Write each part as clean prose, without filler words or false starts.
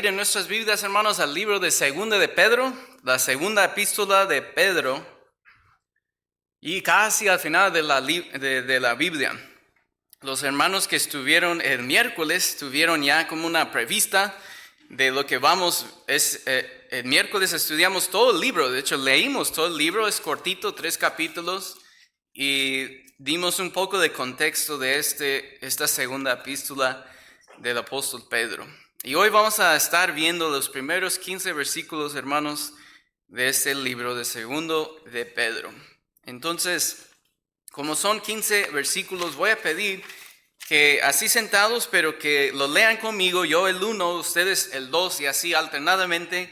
abrir en nuestras Biblias, hermanos, al libro de Segunda de Pedro, la segunda epístola de Pedro, y casi al final de la Biblia. Los hermanos que estuvieron el miércoles tuvieron ya como una prevista de lo que vamos. El miércoles estudiamos todo el libro, de hecho leímos todo el libro, es cortito, 3 capítulos, y dimos un poco de contexto de esta segunda epístola del apóstol Pedro. Y hoy vamos a estar viendo los primeros 15 versículos, hermanos, de este libro de Segundo de Pedro. Entonces, como son 15 versículos, voy a pedir que así sentados, pero que lo lean conmigo, yo el 1, ustedes el 2 y así alternadamente.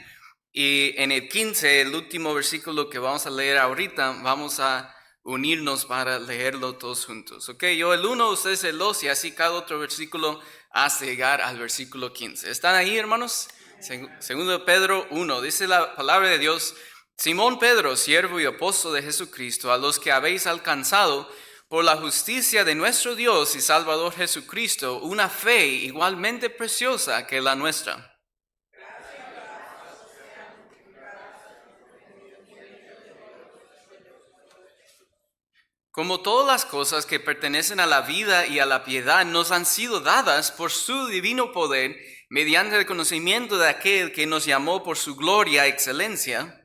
Y en el 15, el último versículo que vamos a leer ahorita, vamos a unirnos para leerlo todos juntos. Ok, yo el 1, ustedes el 2 y así cada otro versículo hasta llegar al versículo 15. ¿Están ahí, hermanos? Segundo de Pedro 1, dice la palabra de Dios: Simón Pedro, siervo y apóstol de Jesucristo, a los que habéis alcanzado por la justicia de nuestro Dios y Salvador Jesucristo, una fe igualmente preciosa que la nuestra. Como todas las cosas que pertenecen a la vida y a la piedad nos han sido dadas por su divino poder, mediante el conocimiento de aquel que nos llamó por su gloria y excelencia,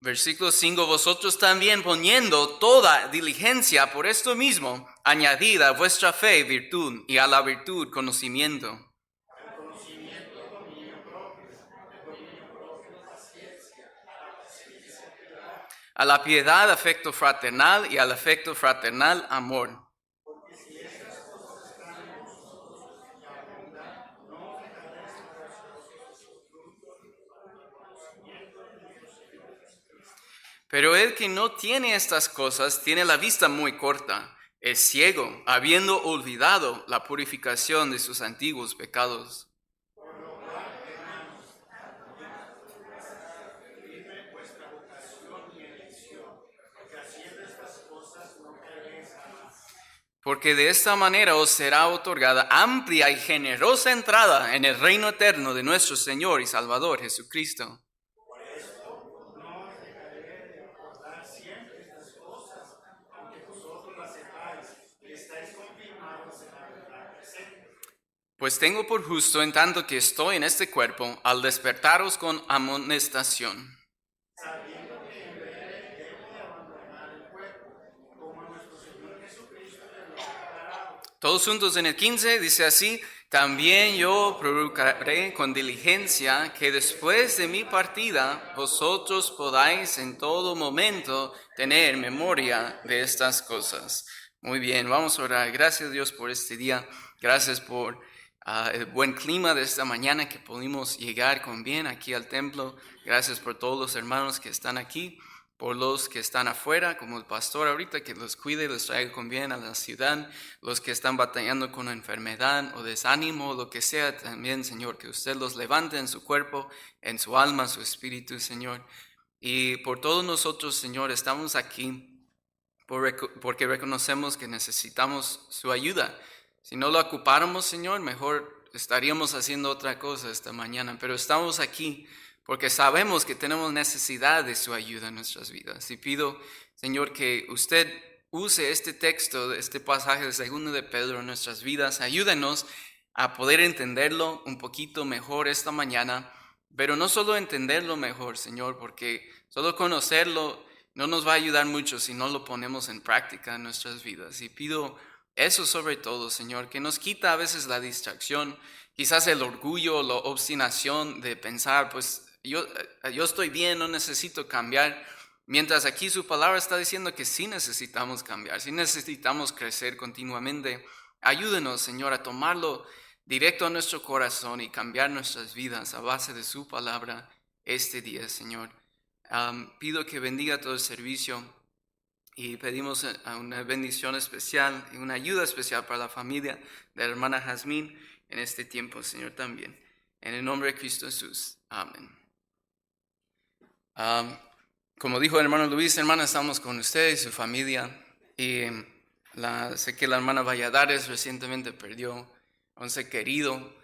Versículo 5, vosotros también poniendo toda diligencia por esto mismo, añadid a vuestra fe virtud, y a la virtud conocimiento. A la piedad afecto fraternal, y al afecto fraternal amor. Pero el que no tiene estas cosas tiene la vista muy corta, es ciego, habiendo olvidado la purificación de sus antiguos pecados. Porque de esta manera os será otorgada amplia y generosa entrada en el reino eterno de nuestro Señor y Salvador Jesucristo. Pues tengo por justo, en tanto que estoy en este cuerpo, al despertaros con amonestación. Todos juntos en el 15 dice así: también yo procuraré con diligencia que después de mi partida vosotros podáis en todo momento tener memoria de estas cosas. Muy bien, vamos a orar. Gracias, Dios, por este día. Gracias por el buen clima de esta mañana que pudimos llegar con bien aquí al templo. Gracias por todos los hermanos que están aquí, por los que están afuera, como el pastor ahorita, que los cuide, los traiga con bien a la ciudad, los que están batallando con enfermedad o desánimo, lo que sea también, Señor, que usted los levante en su cuerpo, en su alma, su espíritu, Señor. Y por todos nosotros, Señor, estamos aquí porque reconocemos que necesitamos su ayuda. Si no lo ocupáramos, Señor, mejor estaríamos haciendo otra cosa esta mañana, pero estamos aquí porque sabemos que tenemos necesidad de su ayuda en nuestras vidas. Y pido, Señor, que usted use este texto, este pasaje de Segundo de Pedro en nuestras vidas. Ayúdenos a poder entenderlo un poquito mejor esta mañana, pero no solo entenderlo mejor, Señor, porque solo conocerlo no nos va a ayudar mucho si no lo ponemos en práctica en nuestras vidas. Y pido eso sobre todo, Señor, que nos quita a veces la distracción, quizás el orgullo, la obstinación de pensar, pues yo estoy bien, no necesito cambiar, mientras aquí su palabra está diciendo que sí necesitamos cambiar, sí necesitamos crecer continuamente. Ayúdenos, Señor, a tomarlo directo a nuestro corazón y cambiar nuestras vidas a base de su palabra este día, Señor. Pido que bendiga todo el servicio y pedimos una bendición especial y una ayuda especial para la familia de la hermana Jazmín en este tiempo, Señor, también. En el nombre de Cristo Jesús. Amén. Como dijo el hermano Luis, hermana, estamos con usted y su familia. Y sé que la hermana Valladares recientemente perdió a un ser querido.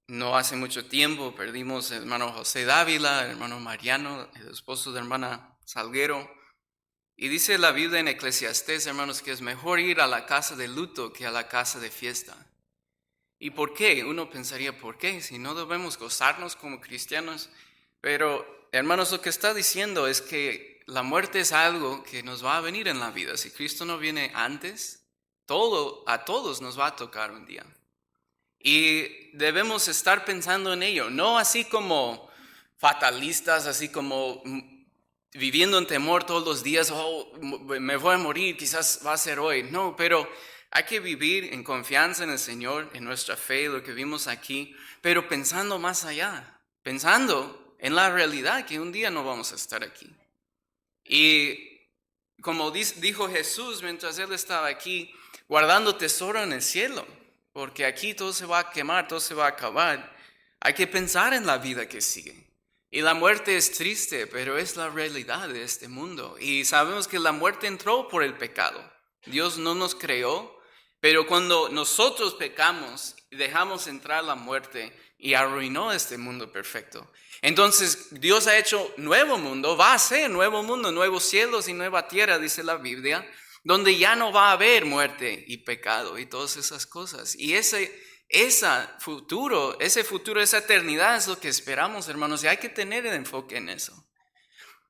No hace mucho tiempo perdimos al hermano José Dávila, el hermano Mariano, el esposo de la hermana Salguero. Y dice la Biblia en Eclesiastés, hermanos, que es mejor ir a la casa de luto que a la casa de fiesta. ¿Y por qué? Uno pensaría, ¿por qué? Si no debemos gozarnos como cristianos. Pero, hermanos, lo que está diciendo es que la muerte es algo que nos va a venir en la vida. Si Cristo no viene antes, a todos nos va a tocar un día. Y debemos estar pensando en ello, no así como fatalistas, así como viviendo en temor todos los días, me voy a morir, quizás va a ser hoy. No, pero hay que vivir en confianza en el Señor, en nuestra fe, lo que vimos aquí, pero pensando más allá, pensando en la realidad que un día no vamos a estar aquí. Y como dijo Jesús mientras Él estaba aquí, guardando tesoro en el cielo, porque aquí todo se va a quemar, todo se va a acabar. Hay que pensar en la vida que sigue. Y la muerte es triste, pero es la realidad de este mundo. Y sabemos que la muerte entró por el pecado. Dios no nos creó, pero cuando nosotros pecamos, dejamos entrar la muerte y arruinó este mundo perfecto. Entonces Dios ha hecho nuevo mundo, va a hacer nuevo mundo, nuevos cielos y nueva tierra, dice la Biblia, donde ya no va a haber muerte y pecado y todas esas cosas. Y ese futuro, esa eternidad es lo que esperamos, hermanos, y hay que tener el enfoque en eso.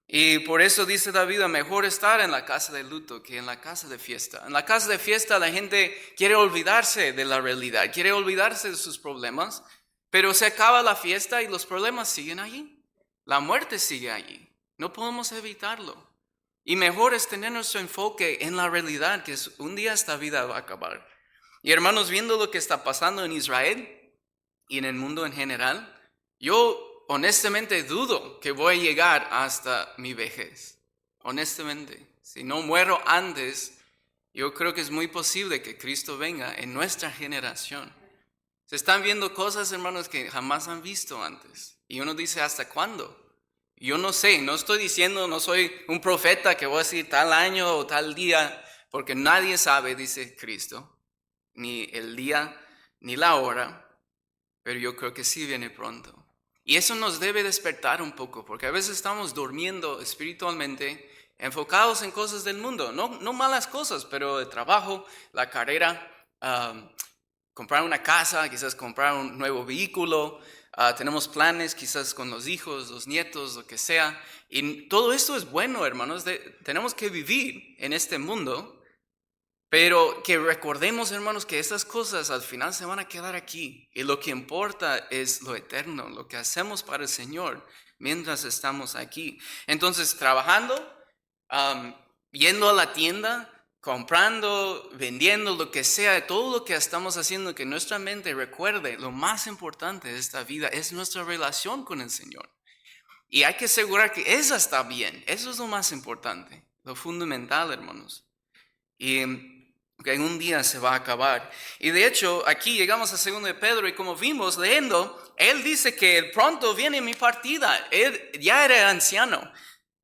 Y por eso dice David, mejor estar en la casa de luto que en la casa de fiesta. En la casa de fiesta la gente quiere olvidarse de la realidad, quiere olvidarse de sus problemas, pero se acaba la fiesta y los problemas siguen allí. La muerte sigue allí. No podemos evitarlo. Y mejor es tener nuestro enfoque en la realidad, que es un día esta vida va a acabar. Y hermanos, viendo lo que está pasando en Israel y en el mundo en general, yo honestamente dudo que voy a llegar hasta mi vejez. Honestamente, si no muero antes, yo creo que es muy posible que Cristo venga en nuestra generación. Se están viendo cosas, hermanos, que jamás han visto antes. Y uno dice, ¿hasta cuándo? Yo no sé, no estoy diciendo, no soy un profeta que voy a decir tal año o tal día, porque nadie sabe, dice Cristo, ni el día ni la hora, pero yo creo que sí viene pronto. Y eso nos debe despertar un poco, porque a veces estamos durmiendo espiritualmente, enfocados en cosas del mundo, no malas cosas, pero el trabajo, la carrera, comprar una casa, quizás comprar un nuevo vehículo. Tenemos planes quizás con los hijos, los nietos, lo que sea. Y todo esto es bueno, hermanos. Tenemos que vivir en este mundo, pero que recordemos, hermanos, que estas cosas al final se van a quedar aquí. Y lo que importa es lo eterno, lo que hacemos para el Señor mientras estamos aquí. Entonces, trabajando, yendo a la tienda, comprando, vendiendo, lo que sea, todo lo que estamos haciendo, que nuestra mente recuerde, lo más importante de esta vida es nuestra relación con el Señor. Y hay que asegurar que esa está bien. Eso es lo más importante, lo fundamental, hermanos. Y que en un día se va a acabar. Y de hecho, aquí llegamos a 2 de Pedro y como vimos leyendo, él dice que pronto viene mi partida. Él ya era anciano.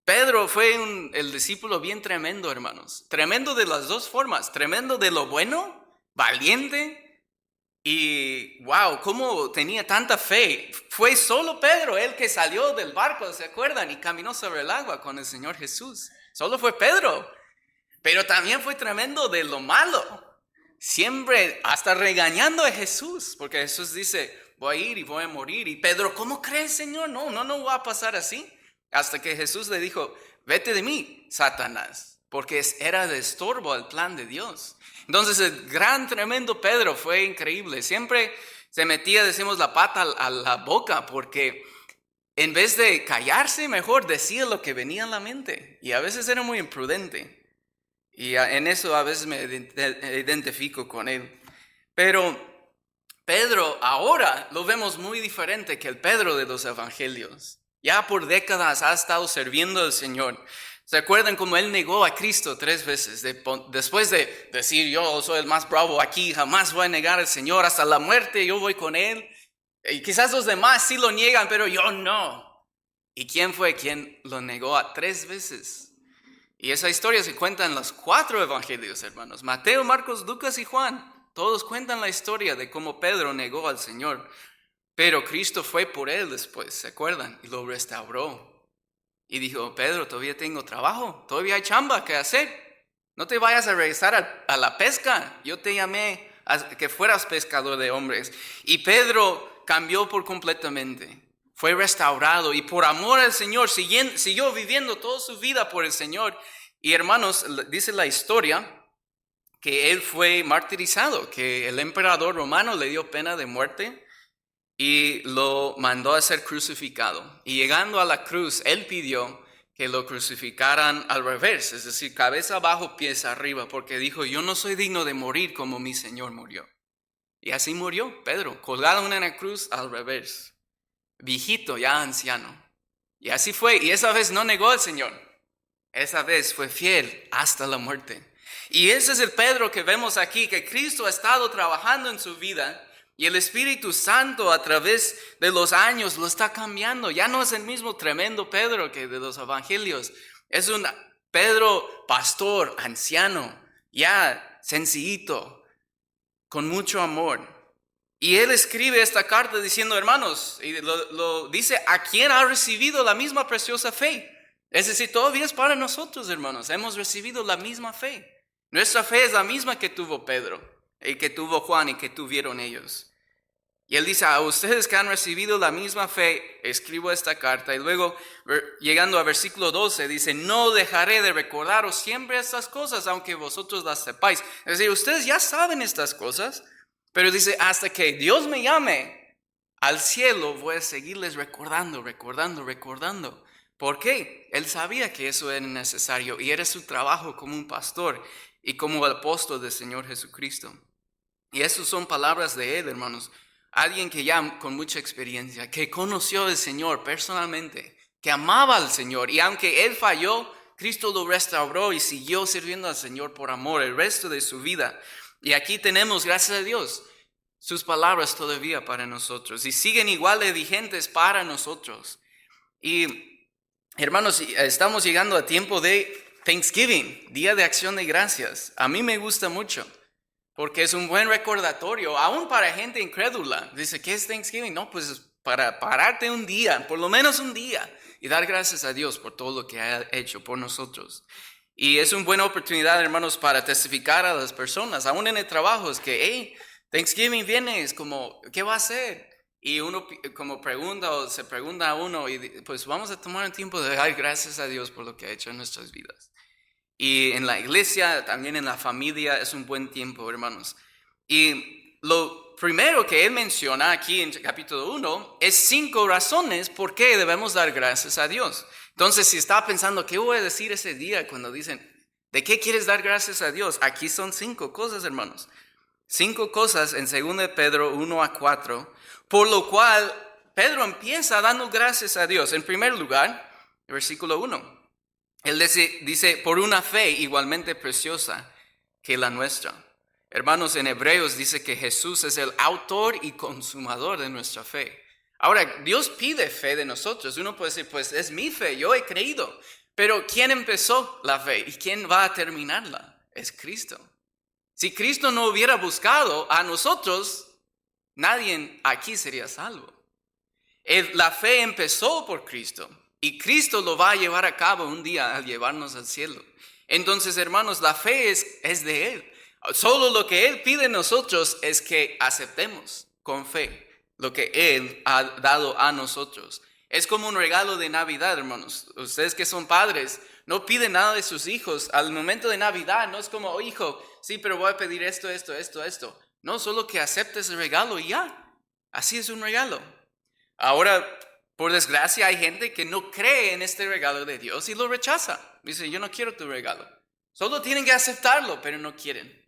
Pedro fue el discípulo bien tremendo, hermanos. Tremendo de las dos formas. Tremendo de lo bueno, valiente. Y wow, cómo tenía tanta fe. Fue solo Pedro el que salió del barco, ¿se acuerdan? Y caminó sobre el agua con el Señor Jesús. Solo fue Pedro. Pero también fue tremendo de lo malo. Siempre hasta regañando a Jesús. Porque Jesús dice, voy a ir y voy a morir. Y Pedro, ¿cómo crees, Señor? No va a pasar así. Hasta que Jesús le dijo, vete de mí, Satanás, porque era de estorbo al plan de Dios. Entonces el gran, tremendo Pedro fue increíble. Siempre se metía, decimos, la pata a la boca, porque en vez de callarse, mejor decía lo que venía en la mente. Y a veces era muy imprudente. Y en eso a veces me identifico con él. Pero Pedro ahora lo vemos muy diferente que el Pedro de los evangelios. Ya por décadas ha estado sirviendo al Señor. ¿Se acuerdan cómo él negó a Cristo 3 veces? Después de decir, yo soy el más bravo aquí, jamás voy a negar al Señor, hasta la muerte yo voy con él. Y quizás los demás sí lo niegan, pero yo no. ¿Y quién fue quien lo negó a 3 veces? Y esa historia se cuenta en los 4 evangelios, hermanos. Mateo, Marcos, Lucas y Juan. Todos cuentan la historia de cómo Pedro negó al Señor. Pero Cristo fue por él después, ¿se acuerdan? Y lo restauró. Y dijo, Pedro, todavía tengo trabajo, todavía hay chamba que hacer. No te vayas a regresar a la pesca. Yo te llamé a que fueras pescador de hombres. Y Pedro cambió por completamente. Fue restaurado y por amor al Señor siguió viviendo toda su vida por el Señor. Y hermanos, dice la historia que él fue martirizado, que el emperador romano le dio pena de muerte y lo mandó a ser crucificado. Y llegando a la cruz, él pidió que lo crucificaran al revés, es decir, cabeza abajo, pies arriba, porque dijo, yo no soy digno de morir como mi Señor murió. Y así murió Pedro, colgado en una cruz al revés, viejito, ya anciano. Y así fue, y esa vez no negó al Señor, esa vez fue fiel hasta la muerte. Y ese es el Pedro que vemos aquí, que Cristo ha estado trabajando en su vida. Y el Espíritu Santo a través de los años lo está cambiando. Ya no es el mismo tremendo Pedro que de los evangelios. Es un Pedro pastor, anciano, ya sencillito, con mucho amor. Y él escribe esta carta diciendo, hermanos, y lo dice, ¿a quién ha recibido la misma preciosa fe? Es decir, todavía es para nosotros, hermanos. Hemos recibido la misma fe. Nuestra fe es la misma que tuvo Pedro, y que tuvo Juan y que tuvieron ellos. Y él dice, a ustedes que han recibido la misma fe, escribo esta carta. Y luego, llegando a versículo 12, dice, no dejaré de recordaros siempre estas cosas, aunque vosotros las sepáis. Es decir, ustedes ya saben estas cosas, pero dice, hasta que Dios me llame al cielo, voy a seguirles recordando. ¿Por qué? Él sabía que eso era necesario y era su trabajo como un pastor y como el apóstol del Señor Jesucristo. Y esas son palabras de él, hermanos. Alguien que ya con mucha experiencia, que conoció al Señor personalmente, que amaba al Señor. Y aunque él falló, Cristo lo restauró y siguió sirviendo al Señor por amor el resto de su vida. Y aquí tenemos, gracias a Dios, sus palabras todavía para nosotros. Y siguen igual de vigentes para nosotros. Y hermanos, estamos llegando a tiempo de Thanksgiving, Día de Acción de Gracias. A mí me gusta mucho. Porque es un buen recordatorio, aún para gente incrédula. Dice, ¿qué es Thanksgiving? No, pues para pararte un día, por lo menos un día, y dar gracias a Dios por todo lo que ha hecho por nosotros. Y es una buena oportunidad, hermanos, para testificar a las personas, aún en el trabajo, es que, hey, Thanksgiving viene, es como, ¿qué va a hacer? Y uno como pregunta o se pregunta a uno, y pues vamos a tomar un tiempo de dar gracias a Dios por lo que ha hecho en nuestras vidas. Y en la iglesia, también en la familia, es un buen tiempo, hermanos. Y lo primero que él menciona aquí en capítulo 1 es 5 razones por qué debemos dar gracias a Dios. Entonces, si está pensando, ¿qué voy a decir ese día cuando dicen, ¿de qué quieres dar gracias a Dios? Aquí son 5 cosas, hermanos. 5 cosas en 2 Pedro 1-4, por lo cual Pedro empieza dando gracias a Dios. En primer lugar, versículo 1. Él dice, por una fe igualmente preciosa que la nuestra. Hermanos, en Hebreos dice que Jesús es el autor y consumador de nuestra fe. Ahora, Dios pide fe de nosotros. Uno puede decir, pues es mi fe, yo he creído. Pero ¿quién empezó la fe y quién va a terminarla? Es Cristo. Si Cristo no hubiera buscado a nosotros, nadie aquí sería salvo. La fe empezó por Cristo. Y Cristo lo va a llevar a cabo un día al llevarnos al cielo. Entonces, hermanos, la fe es de Él. Solo lo que Él pide de nosotros es que aceptemos con fe lo que Él ha dado a nosotros. Es como un regalo de Navidad, hermanos. Ustedes que son padres, no piden nada de sus hijos. Al momento de Navidad no es como, oh, hijo, sí, pero voy a pedir esto. No, solo que aceptes el regalo y ya. Así es un regalo. Ahora, por desgracia, hay gente que no cree en este regalo de Dios y lo rechaza. Dice, yo no quiero tu regalo. Solo tienen que aceptarlo, pero no quieren.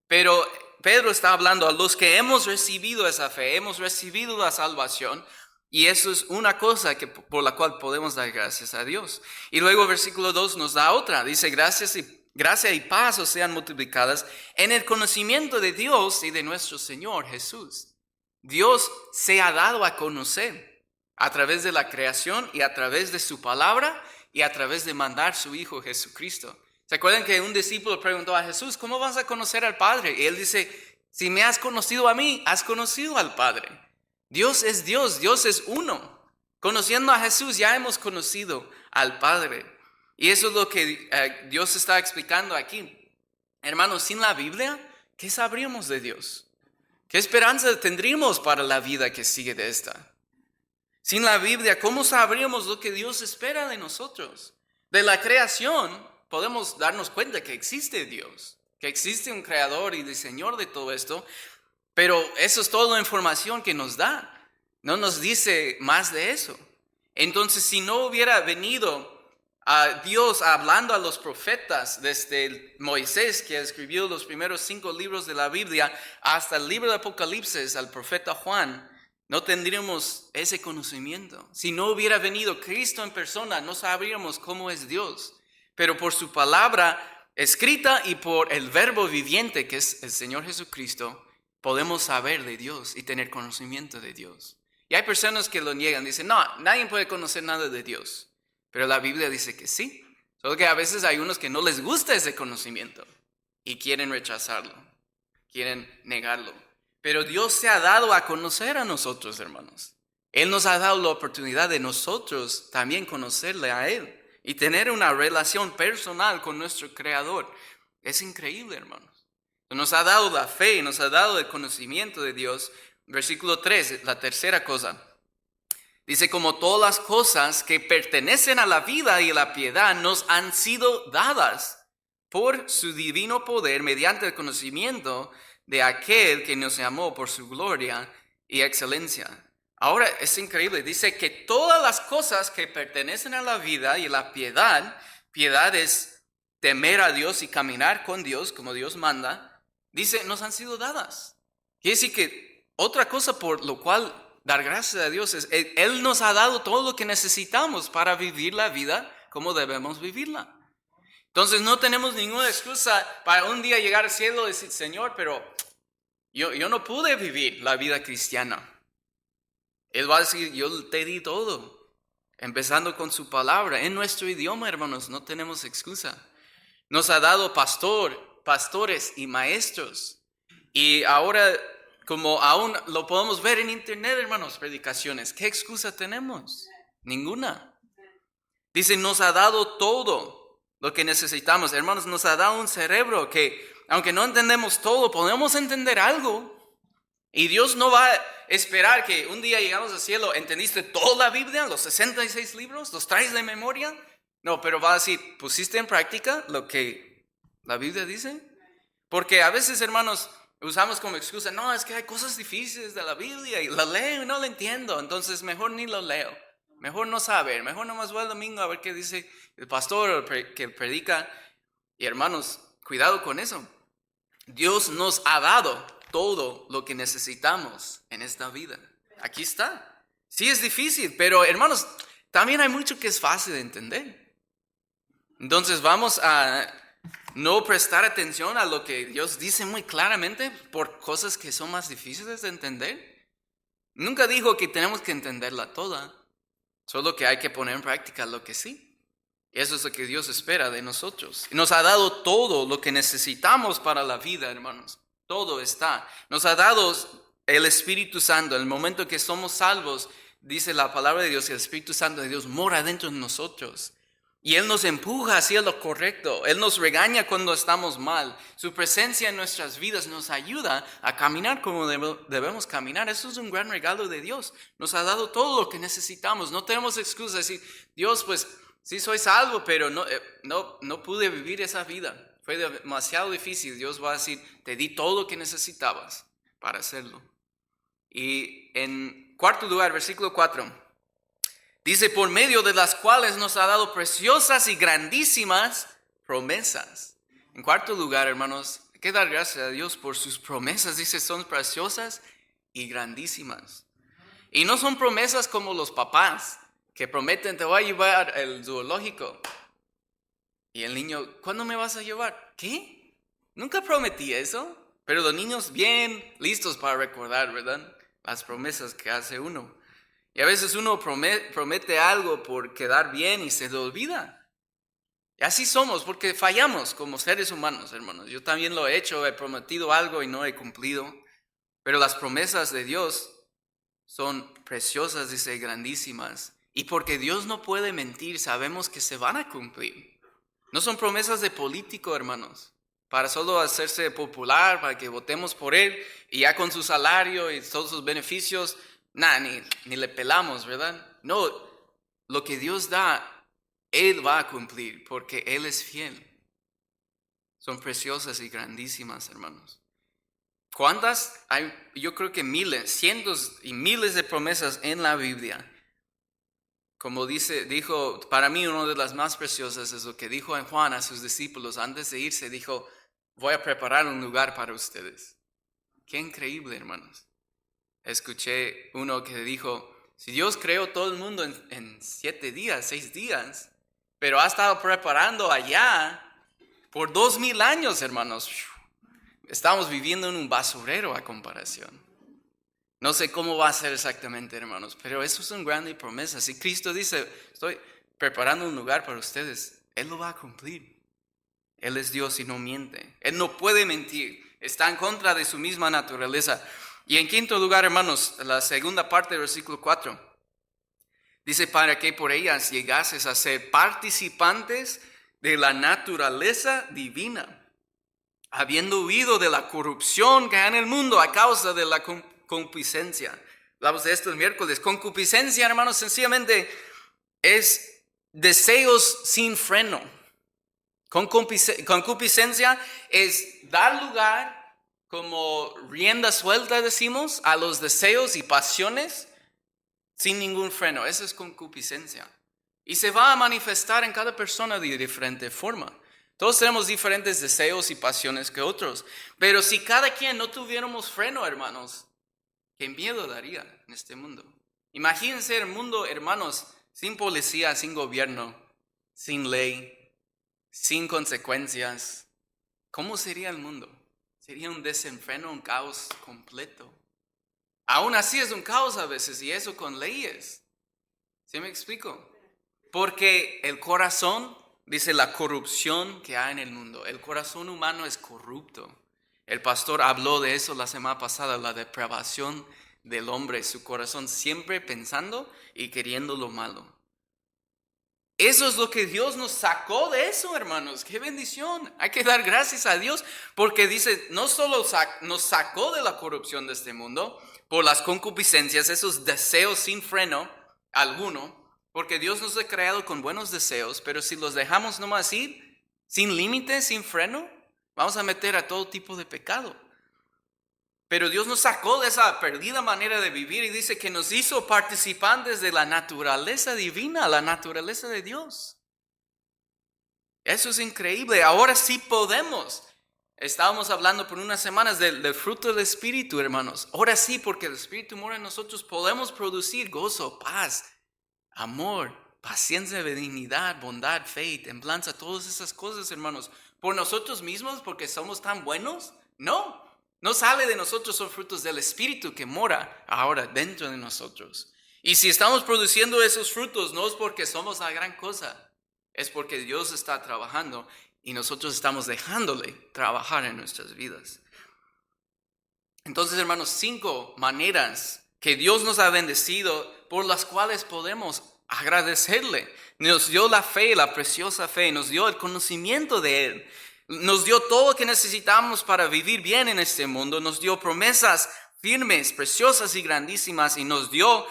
Pero Pedro está hablando a los que hemos recibido esa fe, hemos recibido la salvación. Y eso es una cosa por la cual podemos dar gracias a Dios. Y luego el versículo 2 nos da otra. Dice, gracia y paz os sean multiplicadas en el conocimiento de Dios y de nuestro Señor Jesús. Dios se ha dado a conocer a través de la creación y a través de su palabra y a través de mandar su Hijo Jesucristo. ¿Se acuerdan que un discípulo preguntó a Jesús, ¿cómo vas a conocer al Padre? Y él dice, si me has conocido a mí, has conocido al Padre. Dios es Dios, Dios es uno. Conociendo a Jesús ya hemos conocido al Padre. Y eso es lo que Dios está explicando aquí. Hermanos, sin la Biblia, ¿qué sabríamos de Dios? ¿Qué esperanza tendríamos para la vida que sigue de esta? Sin la Biblia, ¿cómo sabríamos lo que Dios espera de nosotros? De la creación podemos darnos cuenta que existe Dios, que existe un creador y diseñador de todo esto, pero eso es toda la información que nos da. No nos dice más de eso. Entonces, si no hubiera venido a Dios hablando a los profetas desde Moisés, que escribió los primeros 5 libros de la Biblia, hasta el libro de Apocalipsis, al profeta Juan, no tendríamos ese conocimiento. Si no hubiera venido Cristo en persona, no sabríamos cómo es Dios. Pero por su palabra escrita y por el verbo viviente, que es el Señor Jesucristo, podemos saber de Dios y tener conocimiento de Dios. Y hay personas que lo niegan, dicen, no, nadie puede conocer nada de Dios. Pero la Biblia dice que sí. Solo que a veces hay unos que no les gusta ese conocimiento y quieren rechazarlo, quieren negarlo. Pero Dios se ha dado a conocer a nosotros, hermanos. Él nos ha dado la oportunidad de nosotros también conocerle a Él y tener una relación personal con nuestro Creador. Es increíble, hermanos. Nos ha dado la fe, nos ha dado el conocimiento de Dios. Versículo 3, la tercera cosa. Dice, como todas las cosas que pertenecen a la vida y a la piedad nos han sido dadas por su divino poder mediante el conocimiento de aquel que nos llamó por su gloria y excelencia. Ahora es increíble, dice que todas las cosas que pertenecen a la vida y a la piedad, piedad es temer a Dios y caminar con Dios como Dios manda, dice, nos han sido dadas. Quiere decir que otra cosa por lo cual dar gracias a Dios es, Él nos ha dado todo lo que necesitamos para vivir la vida como debemos vivirla. Entonces no tenemos ninguna excusa para un día llegar al cielo y decir, Señor, pero yo no pude vivir la vida cristiana. Él va a decir, yo te di todo, empezando con su palabra. En nuestro idioma, hermanos, no tenemos excusa. Nos ha dado pastores y maestros. Y ahora, como aún lo podemos ver en internet, hermanos, predicaciones, ¿qué excusa tenemos? Ninguna. Dice, nos ha dado todo lo que necesitamos. Hermanos, nos ha dado un cerebro que, aunque no entendemos todo, podemos entender algo. Y Dios no va a esperar que un día llegamos al cielo, ¿entendiste toda la Biblia, los 66 libros? ¿Los traes de memoria? No, pero va a decir, ¿pusiste en práctica lo que la Biblia dice? Porque a veces, hermanos, usamos como excusa, no, es que hay cosas difíciles de la Biblia y la leo y no la entiendo, entonces mejor ni lo leo. Mejor no saber, mejor nomás voy el domingo a ver qué dice el pastor que predica. Y hermanos, cuidado con eso. Dios nos ha dado todo lo que necesitamos en esta vida. Aquí está. Sí es difícil, pero hermanos, también hay mucho que es fácil de entender. Entonces vamos a no prestar atención a lo que Dios dice muy claramente por cosas que son más difíciles de entender. Nunca dijo que tenemos que entenderla toda, solo que hay que poner en práctica lo que sí. Eso es lo que Dios espera de nosotros. Nos ha dado todo lo que necesitamos para la vida, hermanos. Todo está. Nos ha dado el Espíritu Santo. En el momento que somos salvos, dice la palabra de Dios, el Espíritu Santo de Dios mora dentro de nosotros. Y Él nos empuja hacia lo correcto. Él nos regaña cuando estamos mal. Su presencia en nuestras vidas nos ayuda a caminar como debemos caminar. Eso es un gran regalo de Dios. Nos ha dado todo lo que necesitamos. No tenemos excusa de decir, Dios, pues sí soy salvo, pero no pude vivir esa vida. Fue demasiado difícil. Dios va a decir, te di todo lo que necesitabas para hacerlo. Y en cuarto lugar, versículo 4. Dice, por medio de las cuales nos ha dado preciosas y grandísimas promesas. En cuarto lugar, hermanos, hay que dar gracias a Dios por sus promesas. Dice, son preciosas y grandísimas. Y no son promesas como los papás que prometen, te voy a llevar al zoológico. Y el niño, ¿cuándo me vas a llevar? ¿Qué? Nunca prometí eso. Pero los niños bien listos para recordar, ¿verdad? Las promesas que hace uno. Y a veces uno promete algo por quedar bien y se le olvida. Y así somos porque fallamos como seres humanos, hermanos. Yo también lo he hecho, he prometido algo y no he cumplido. Pero las promesas de Dios son preciosas, dice, grandísimas. Y porque Dios no puede mentir, sabemos que se van a cumplir. No son promesas de político, hermanos, para solo hacerse popular, para que votemos por él y ya con su salario y todos sus beneficios, nada, ni le pelamos, ¿verdad? No, lo que Dios da, Él va a cumplir porque Él es fiel. Son preciosas y grandísimas, hermanos. ¿Cuántas? Hay, yo creo que miles, cientos y miles de promesas en la Biblia. Como dijo, para mí una de las más preciosas es lo que dijo en Juan a sus discípulos antes de irse. Dijo, voy a preparar un lugar para ustedes. Qué increíble, hermanos. Escuché uno que dijo, si Dios creó todo el mundo en 7 días, 6 días, pero ha estado preparando allá por 2000 años, hermanos. Estamos viviendo en un basurero a comparación. No sé cómo va a ser exactamente, hermanos, pero eso es una grande promesa. Si Cristo dice, estoy preparando un lugar para ustedes, Él lo va a cumplir. Él es Dios y no miente. Él no puede mentir. Está en contra de su misma naturaleza. Y en quinto lugar, hermanos, la segunda parte del versículo 4. Dice, para que por ellas llegases a ser participantes de la naturaleza divina, habiendo huido de la corrupción que hay en el mundo a causa de la concupiscencia. Hablamos de esto el miércoles. Concupiscencia, hermanos, sencillamente es deseos sin freno. Concupiscencia es dar lugar, como rienda suelta decimos, a los deseos y pasiones sin ningún freno. Eso es concupiscencia. Y se va a manifestar en cada persona de diferente forma. Todos tenemos diferentes deseos y pasiones que otros. Pero si cada quien no tuviéramos freno, hermanos, ¿qué miedo daría en este mundo? Imagínense el mundo, hermanos, sin policía, sin gobierno, sin ley, sin consecuencias. ¿Cómo sería el mundo? Sería un desenfreno, un caos completo. Aún así es un caos a veces, y eso con leyes. ¿Sí me explico? Porque el corazón, dice la corrupción que hay en el mundo. El corazón humano es corrupto. El pastor habló de eso la semana pasada, la depravación del hombre, su corazón siempre pensando y queriendo lo malo. Eso es lo que Dios nos sacó de eso, hermanos. ¡Qué bendición! Hay que dar gracias a Dios porque dice, no solo nos sacó de la corrupción de este mundo por las concupiscencias, esos deseos sin freno alguno, porque Dios nos ha creado con buenos deseos, pero si los dejamos nomás ir, sin límites, sin freno, vamos a meter a todo tipo de pecado. Pero Dios nos sacó de esa perdida manera de vivir y dice que nos hizo participantes de la naturaleza divina, la naturaleza de Dios. Eso es increíble. Ahora sí podemos. Estábamos hablando por unas semanas del fruto del Espíritu, hermanos. Ahora sí, porque el Espíritu mora en nosotros, podemos producir gozo, paz, amor, paciencia, benignidad, bondad, fe, templanza, todas esas cosas, hermanos. ¿Por nosotros mismos, porque somos tan buenos? No. No sale de nosotros, son frutos del Espíritu que mora ahora dentro de nosotros. Y si estamos produciendo esos frutos, no es porque somos la gran cosa, es porque Dios está trabajando y nosotros estamos dejándole trabajar en nuestras vidas. Entonces, hermanos, 5 maneras que Dios nos ha bendecido por las cuales podemos agradecerle. Nos dio la fe, la preciosa fe, nos dio el conocimiento de Él. Nos dio todo lo que necesitamos para vivir bien en este mundo. Nos dio promesas firmes, preciosas y grandísimas. Y nos dio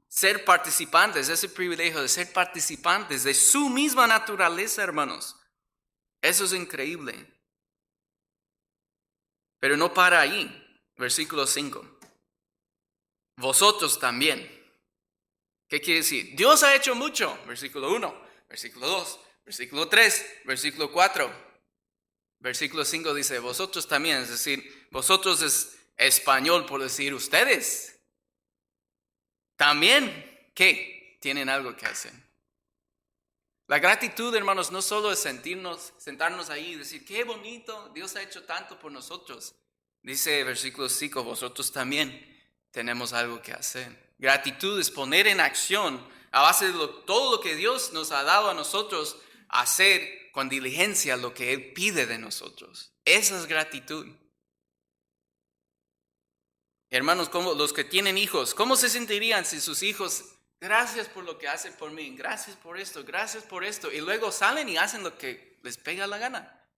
ser participantes, ese privilegio de ser participantes de su misma naturaleza, hermanos. Eso es increíble. Pero no para ahí. Versículo 5. Vosotros también. ¿Qué quiere decir? Dios ha hecho mucho. Versículo 1, versículo 2, versículo 3, versículo 4. Versículo 5 dice, vosotros también, es decir, vosotros es español por decir ustedes. también, ¿qué? Tienen algo que hacer. La gratitud, hermanos, no solo es sentarnos ahí y decir, qué bonito, Dios ha hecho tanto por nosotros. Dice versículo 5, vosotros también tenemos algo que hacer. Gratitud es poner en acción, a base de todo lo que Dios nos ha dado a nosotros, hacer con diligencia lo que Él pide de nosotros. Esa es gratitud. Hermanos, como los que tienen hijos, ¿cómo se sentirían si sus hijos, gracias por lo que hacen por mí, gracias por esto, y luego salen y hacen lo que les pega la gana?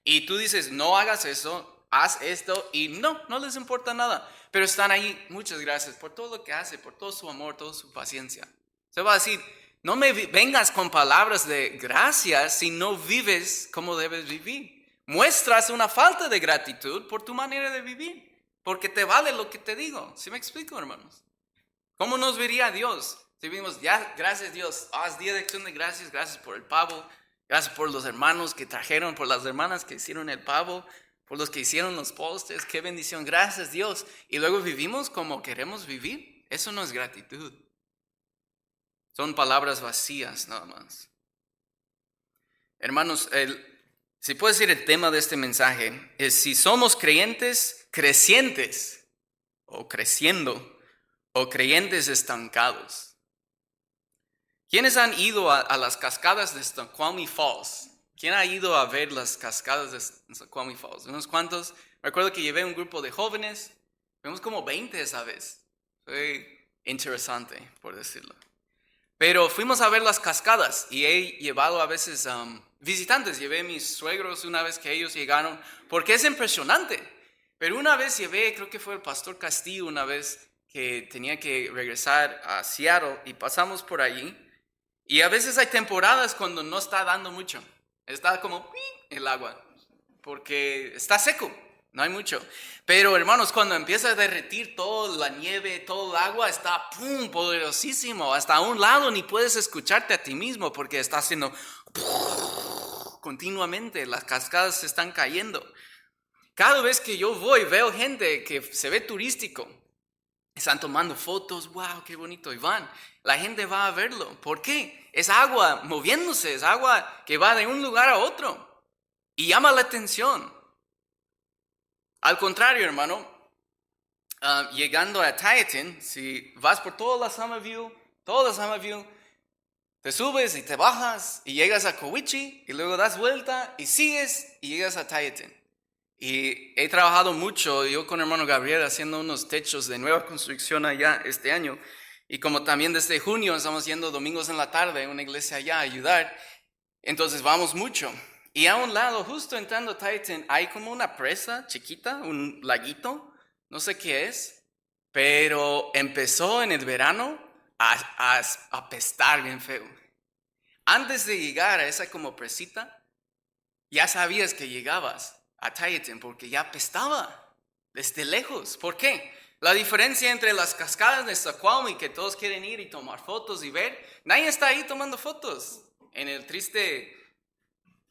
Y tú dices, no hagas eso, haz esto, y no les importa nada. Pero están ahí, muchas gracias por todo lo que hace, por todo su amor, toda su paciencia. Se va a decir, no me vengas con palabras de gracias si no vives como debes vivir. Muestras una falta de gratitud por tu manera de vivir, porque te vale lo que te digo. ¿Sí me explico, hermanos? ¿Cómo nos vería Dios si vimos, ya, gracias Dios, haz día de acción de gracias, gracias por el pavo, gracias por los hermanos que trajeron, por las hermanas que hicieron el pavo, por los que hicieron los postres, qué bendición, gracias Dios. Y luego vivimos como queremos vivir. Eso no es gratitud. Son palabras vacías nada más. Hermanos, si puedo decir el tema de este mensaje es si somos creyentes crecientes o creciendo o creyentes estancados. ¿Quiénes han ido a las cascadas de Snoqualmie Falls? ¿Quién ha ido a ver las cascadas de Snoqualmie Falls? Unos cuantos. Recuerdo que llevé un grupo de jóvenes. Fuimos como 20 esa vez. Fue interesante, por decirlo. Pero fuimos a ver las cascadas y he llevado a veces visitantes. Llevé a mis suegros una vez que ellos llegaron, porque es impresionante. Pero una vez llevé, creo que fue el pastor Castillo, una vez que tenía que regresar a Seattle y pasamos por allí. Y a veces hay temporadas cuando no está dando mucho. Está como el agua, porque está seco, no hay mucho. Pero hermanos, cuando empieza a derretir toda la nieve, todo el agua, está poderosísimo. Hasta a un lado ni puedes escucharte a ti mismo porque está haciendo continuamente. Las cascadas se están cayendo. Cada vez que yo voy, veo gente que se ve turístico. Están tomando fotos, wow, qué bonito, y van. La gente va a verlo. ¿Por qué? Es agua moviéndose, es agua que va de un lugar a otro. Y llama la atención. Al contrario, hermano, llegando a Tieton, si vas por toda la Summerview, te subes y te bajas y llegas a Cowiche y luego das vuelta y sigues y llegas a Tieton. Y he trabajado mucho, yo con hermano Gabriel, haciendo unos techos de nueva construcción allá este año. Y como también desde junio estamos yendo domingos en la tarde a una iglesia allá a ayudar, entonces vamos mucho. Y a un lado, justo entrando a Tieton, hay como una presa chiquita, un laguito, no sé qué es, pero empezó en el verano a apestar bien feo. Antes de llegar a esa como presita, ya sabías que llegabas a Tieton porque ya apestaba desde lejos. ¿Por qué? La diferencia entre las cascadas de Snoqualmie, que todos quieren ir y tomar fotos y ver, nadie está ahí tomando fotos en el triste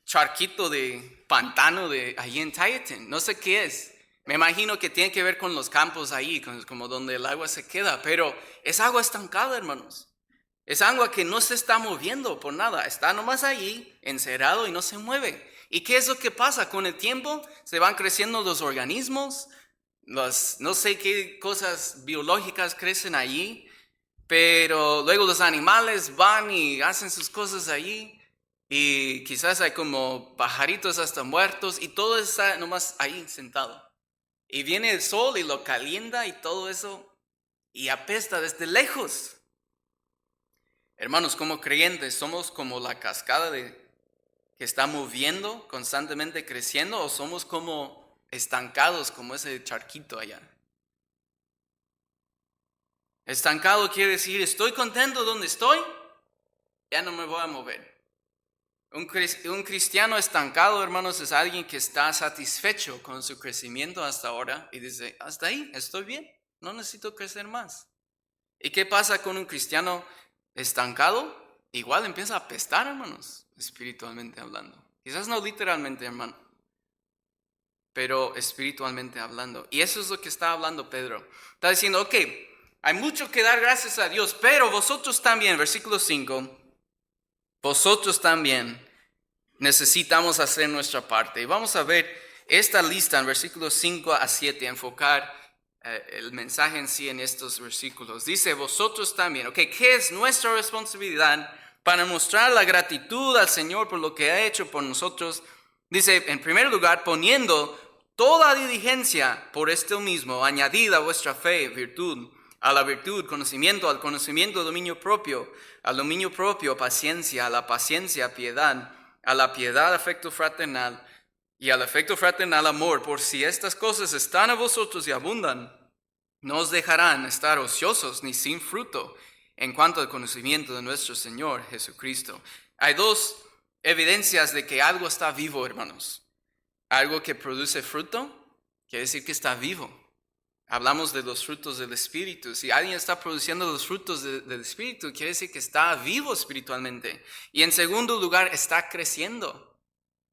charquito de pantano de allí en Tieton. No sé qué es. Me imagino que tiene que ver con los campos ahí, como donde el agua se queda, pero es agua estancada, hermanos. Es agua que no se está moviendo por nada, está nomás ahí, encerrado y no se mueve. ¿Y qué es lo que pasa? Con el tiempo se van creciendo los organismos, no sé qué cosas biológicas crecen allí, pero luego los animales van y hacen sus cosas allí y quizás hay como pajaritos hasta muertos y todo está nomás ahí sentado. Y viene el sol y lo calienta y todo eso y apesta desde lejos. Hermanos, como creyentes, somos como la cascada que está moviendo, constantemente creciendo, o somos como estancados, como ese charquito allá. Estancado quiere decir, estoy contento donde estoy, ya no me voy a mover. Un cristiano estancado, hermanos, es alguien que está satisfecho con su crecimiento hasta ahora y dice, hasta ahí, estoy bien, no necesito crecer más. ¿Y qué pasa con un cristiano estancado? Igual empieza a apestar, hermanos, espiritualmente hablando. Quizás no literalmente, hermano, pero espiritualmente hablando. Y eso es lo que está hablando Pedro. Está diciendo, ok, Hay mucho que dar gracias a Dios, pero vosotros también, versículo 5, vosotros también necesitamos hacer nuestra parte. Y vamos a ver esta lista en versículos 5 a 7, enfocar el mensaje en sí en estos versículos. Dice, vosotros también, ¿qué es nuestra responsabilidad para mostrar la gratitud al Señor por lo que ha hecho por nosotros? Dice, en primer lugar, poniendo toda diligencia por esto mismo, añadida a vuestra fe, virtud, a la virtud, conocimiento, al conocimiento, dominio propio, al dominio propio, paciencia, a la paciencia, piedad, a la piedad, afecto fraternal, y al afecto fraternal, amor. Por si estas cosas están a vosotros y abundan, no os dejarán estar ociosos ni sin fruto en cuanto al conocimiento de nuestro Señor Jesucristo. Hay dos evidencias de que algo está vivo, hermanos. Algo que produce fruto, quiere decir que está vivo. Hablamos de los frutos del Espíritu. Si alguien está produciendo los frutos del Espíritu, quiere decir que está vivo espiritualmente. Y en segundo lugar, está creciendo.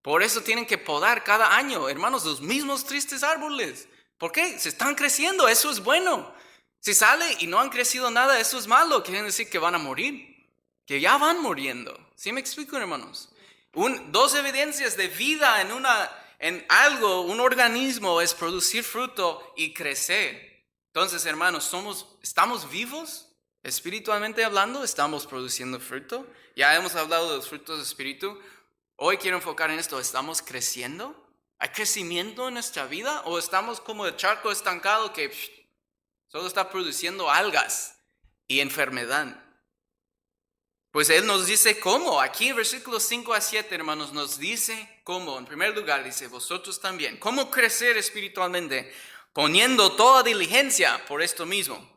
Por eso tienen que podar cada año, hermanos, los mismos tristes árboles. ¿Por qué? Se están creciendo, eso es bueno. Si sale y no han crecido nada, eso es malo. Quiere decir que van a morir, que ya van muriendo. ¿Sí me explico, hermanos? Dos evidencias de vida en algo, un organismo, es producir fruto y crecer. Entonces, hermanos, ¿estamos vivos? Espiritualmente hablando, ¿estamos produciendo fruto? Ya hemos hablado de los frutos del Espíritu. Hoy quiero enfocar en esto. ¿Estamos creciendo? ¿Hay crecimiento en nuestra vida? ¿O estamos como el charco estancado que solo está produciendo algas y enfermedad? Pues Él nos dice cómo. Aquí en versículos 5 a 7, hermanos, nos dice cómo. En primer lugar, dice, vosotros también. ¿Cómo crecer espiritualmente? Poniendo toda diligencia por esto mismo.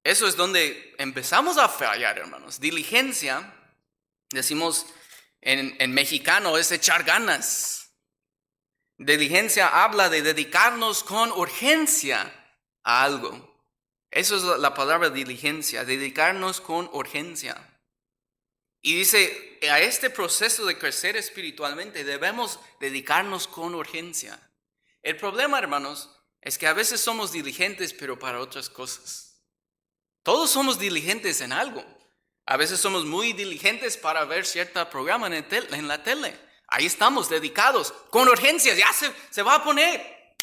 Eso es donde empezamos a fallar, hermanos. Diligencia, decimos en mexicano, es echar ganas. Diligencia habla de dedicarnos con urgencia a algo. Eso es la palabra diligencia, dedicarnos con urgencia. Y dice, a este proceso de crecer espiritualmente debemos dedicarnos con urgencia. El problema, hermanos, es que a veces somos diligentes, pero para otras cosas. Todos somos diligentes en algo. A veces somos muy diligentes para ver cierto programa en la tele. Ahí estamos dedicados, con urgencias, ya se va a poner.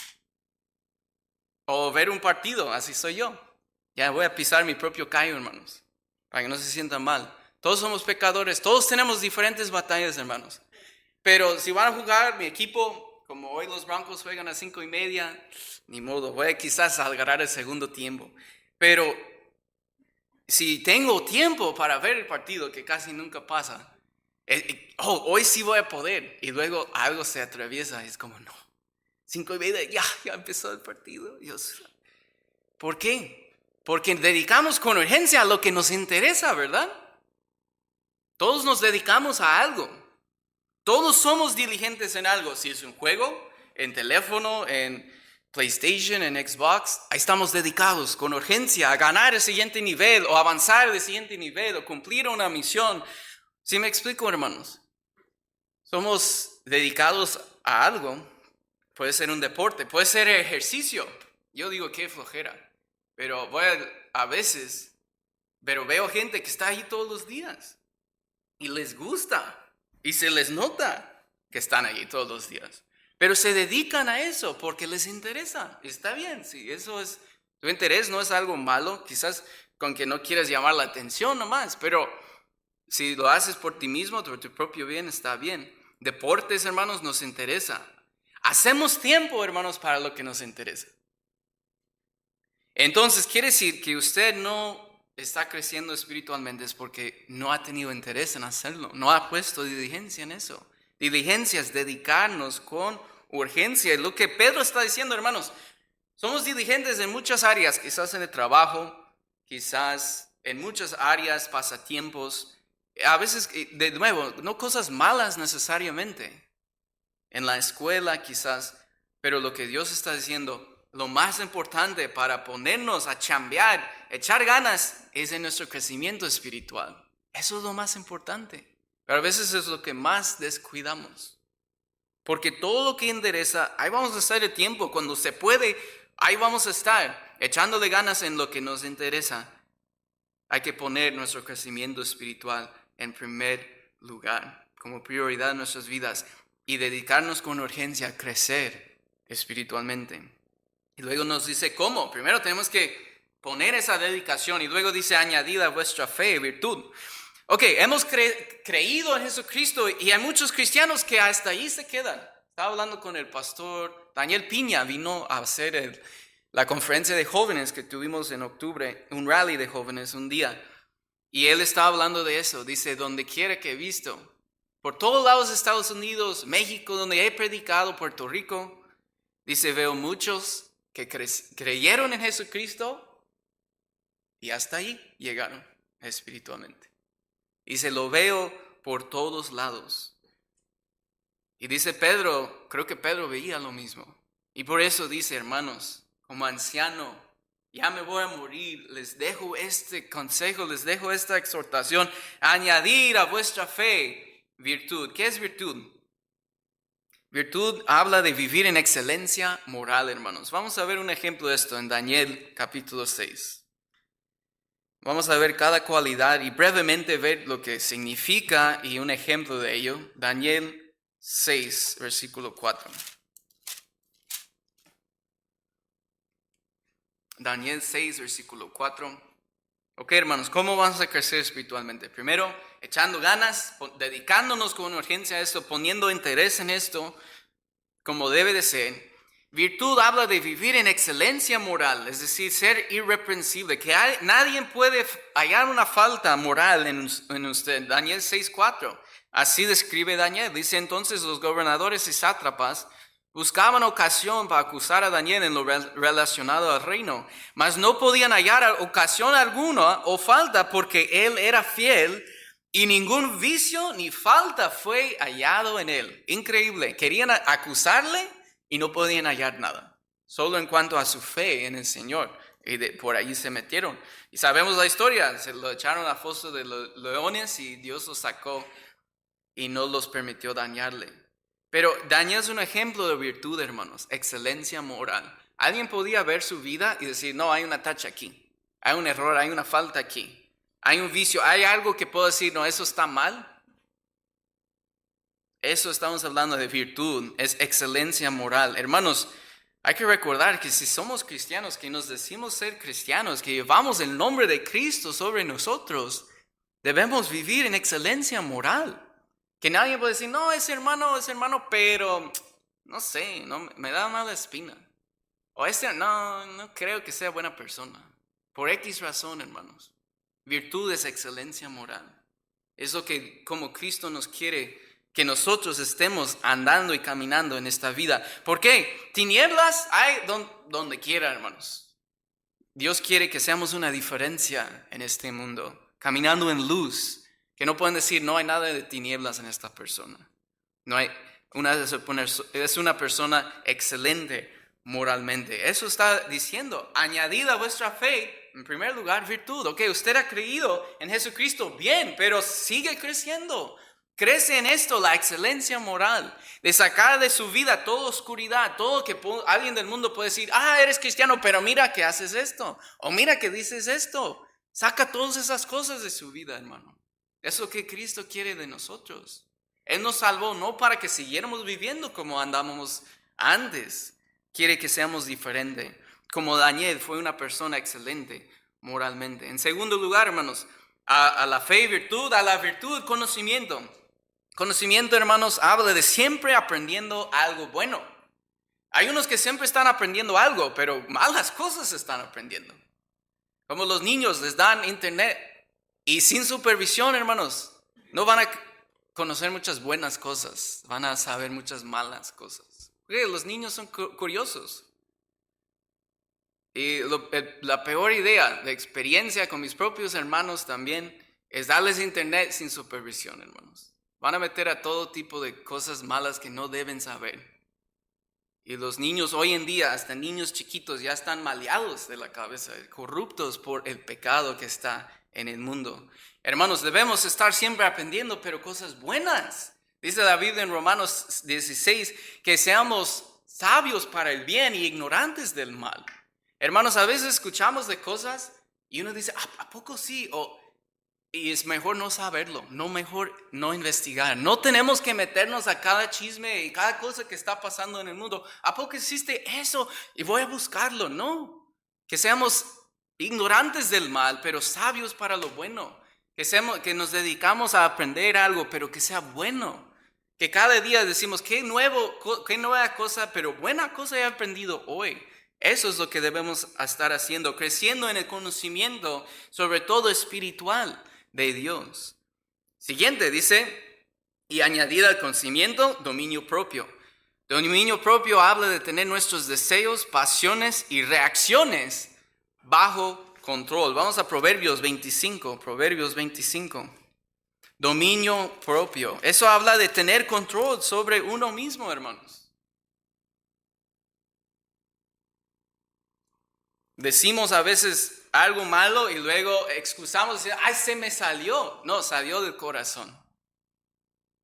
O ver un partido, así soy yo. Ya voy a pisar mi propio callo, hermanos, para que no se sientan mal. Todos somos pecadores, todos tenemos diferentes batallas, hermanos. Pero si van a jugar mi equipo, como hoy los Broncos juegan a 5:30, ni modo, voy a quizás agarrar el segundo tiempo. Pero si tengo tiempo para ver el partido, que casi nunca pasa, hoy sí voy a poder. Y luego algo se atraviesa y es como, no, 5:30, ya empezó el partido. Dios. ¿Por qué? Porque dedicamos con urgencia a lo que nos interesa, ¿verdad? Todos nos dedicamos a algo. Todos somos diligentes en algo. Si es un juego, en teléfono, en PlayStation, en Xbox, ahí estamos dedicados con urgencia a ganar el siguiente nivel, o avanzar el siguiente nivel, o cumplir una misión. ¿Sí me explico, hermanos? Somos dedicados a algo. Puede ser un deporte, puede ser ejercicio. Yo digo, qué flojera. Pero a veces, veo gente que está ahí todos los días y les gusta y se les nota que están allí todos los días. Pero se dedican a eso porque les interesa. Está bien, sí, eso es, tu interés no es algo malo, quizás con que no quieras llamar la atención nomás, pero si lo haces por ti mismo, por tu propio bien, está bien. Deportes, hermanos, nos interesa. Hacemos tiempo, hermanos, para lo que nos interesa. Entonces, quiere decir que usted no está creciendo espiritualmente es porque no ha tenido interés en hacerlo, no ha puesto diligencia en eso. Diligencia es dedicarnos con urgencia. Es lo que Pedro está diciendo, hermanos. Somos diligentes en muchas áreas, quizás en el trabajo, quizás en muchas áreas, pasatiempos. A veces, de nuevo, no cosas malas necesariamente. En la escuela quizás, pero lo que Dios está diciendo, lo más importante para ponernos a chambear, echar ganas, es en nuestro crecimiento espiritual. Eso es lo más importante. Pero a veces es lo que más descuidamos. Porque todo lo que endereza, ahí vamos a estar el tiempo. Cuando se puede, ahí vamos a estar. echándole ganas en lo que nos interesa. Hay que poner nuestro crecimiento espiritual en primer lugar, como prioridad en nuestras vidas, y dedicarnos con urgencia a crecer espiritualmente. Y luego nos dice cómo. Primero tenemos que poner esa dedicación, y luego dice añadid a vuestra fe virtud. Ok, hemos creído en Jesucristo, y hay muchos cristianos que hasta ahí se quedan. Estaba hablando con el pastor Daniel Piña, vino a hacer la conferencia de jóvenes que tuvimos en octubre, un rally de jóvenes un día. Y él estaba hablando de eso. Dice, donde quiera que he visto, por todos lados de Estados Unidos, México, donde he predicado, Puerto Rico, dice, veo muchos que creyeron en Jesucristo y hasta ahí llegaron espiritualmente. Y se lo veo por todos lados. Y dice Pedro, creo que Pedro veía lo mismo. Y por eso dice, hermanos, como anciano, ya me voy a morir, les dejo este consejo, les dejo esta exhortación, añadir a vuestra fe virtud. ¿Qué es virtud? Virtud habla de vivir en excelencia moral, hermanos. Vamos a ver un ejemplo de esto en Daniel capítulo 6. Vamos a ver cada cualidad y brevemente ver lo que significa y un ejemplo de ello. Daniel 6, versículo 4. Daniel 6, versículo 4. Ok, hermanos, ¿cómo vamos a crecer espiritualmente? Primero, echando ganas, dedicándonos con urgencia a esto, poniendo interés en esto, como debe de ser. Virtud habla de vivir en excelencia moral, es decir, ser irreprensible, que nadie puede hallar una falta moral en usted. Daniel 6, 4. Así describe Daniel. Dice, entonces los gobernadores y sátrapas buscaban ocasión para acusar a Daniel en lo relacionado al reino, mas no podían hallar ocasión alguna o falta porque él era fiel y ningún vicio ni falta fue hallado en él. Increíble. Querían acusarle y no podían hallar nada. Solo en cuanto a su fe en el Señor. Y por ahí se metieron. Y sabemos la historia. Se lo echaron a foso de los leones y Dios los sacó y no los permitió dañarle. Pero Daniel es un ejemplo de virtud, hermanos, excelencia moral. Alguien podía ver su vida y decir, no, hay una tacha aquí, hay un error, hay una falta aquí, hay un vicio, hay algo que puedo decir, no, eso está mal. Eso estamos hablando de virtud, es excelencia moral. Hermanos, hay que recordar que si somos cristianos, que nos decimos ser cristianos, que llevamos el nombre de Cristo sobre nosotros, debemos vivir en excelencia moral. Que nadie puede decir, no, es hermano, pero no sé, no, me da mala espina. O no creo que sea buena persona. Por X razón, hermanos. Virtud es excelencia moral. Es lo que como Cristo nos quiere que nosotros estemos andando y caminando en esta vida. ¿Por qué? Tinieblas hay donde quiera, hermanos. Dios quiere que seamos una diferencia en este mundo, caminando en luz. Que no pueden decir, no hay nada de tinieblas en esta persona. No hay es una persona excelente moralmente. Eso está diciendo, añadid a vuestra fe, en primer lugar, virtud. Ok, usted ha creído en Jesucristo, bien, pero sigue creciendo. Crece en esto, la excelencia moral, de sacar de su vida toda oscuridad, todo que alguien del mundo puede decir, eres cristiano, pero mira que haces esto, o mira que dices esto. Saca todas esas cosas de su vida, hermano. Es lo que Cristo quiere de nosotros. Él nos salvó no para que siguiéramos viviendo como andábamos antes. Quiere que seamos diferentes. Como Daniel fue una persona excelente moralmente. En segundo lugar, hermanos, a la fe y virtud, a la virtud, conocimiento. Conocimiento, hermanos, habla de siempre aprendiendo algo bueno. Hay unos que siempre están aprendiendo algo, pero malas cosas están aprendiendo. Como los niños les dan internet. Y sin supervisión, hermanos, no van a conocer muchas buenas cosas, van a saber muchas malas cosas. Los niños son curiosos. Y la peor idea de experiencia con mis propios hermanos también es darles internet sin supervisión, hermanos. Van a meter a todo tipo de cosas malas que no deben saber. Y los niños hoy en día, hasta niños chiquitos, ya están maleados de la cabeza, corruptos por el pecado que está en el mundo. Hermanos, debemos estar siempre aprendiendo, pero cosas buenas. Dice la Biblia en Romanos 16 que seamos sabios para el bien y ignorantes del mal. Hermanos, a veces escuchamos de cosas y uno dice, ¿a poco sí? Y es mejor no saberlo, mejor no investigar. No tenemos que meternos a cada chisme y cada cosa que está pasando en el mundo. ¿A poco existe eso? Y voy a buscarlo. No, que seamos ignorantes del mal, pero sabios para lo bueno. Que nos dedicamos a aprender algo, pero que sea bueno. Que cada día decimos, qué nueva cosa, pero buena cosa he aprendido hoy. Eso es lo que debemos estar haciendo, creciendo en el conocimiento, sobre todo espiritual, de Dios. Siguiente dice, y añadir al conocimiento, dominio propio. Dominio propio habla de tener nuestros deseos, pasiones y reacciones bajo control. Vamos a Proverbios 25. Dominio propio. Eso habla de tener control sobre uno mismo, hermanos. Decimos a veces algo malo y luego excusamos, ay, se me salió. No, salió del corazón.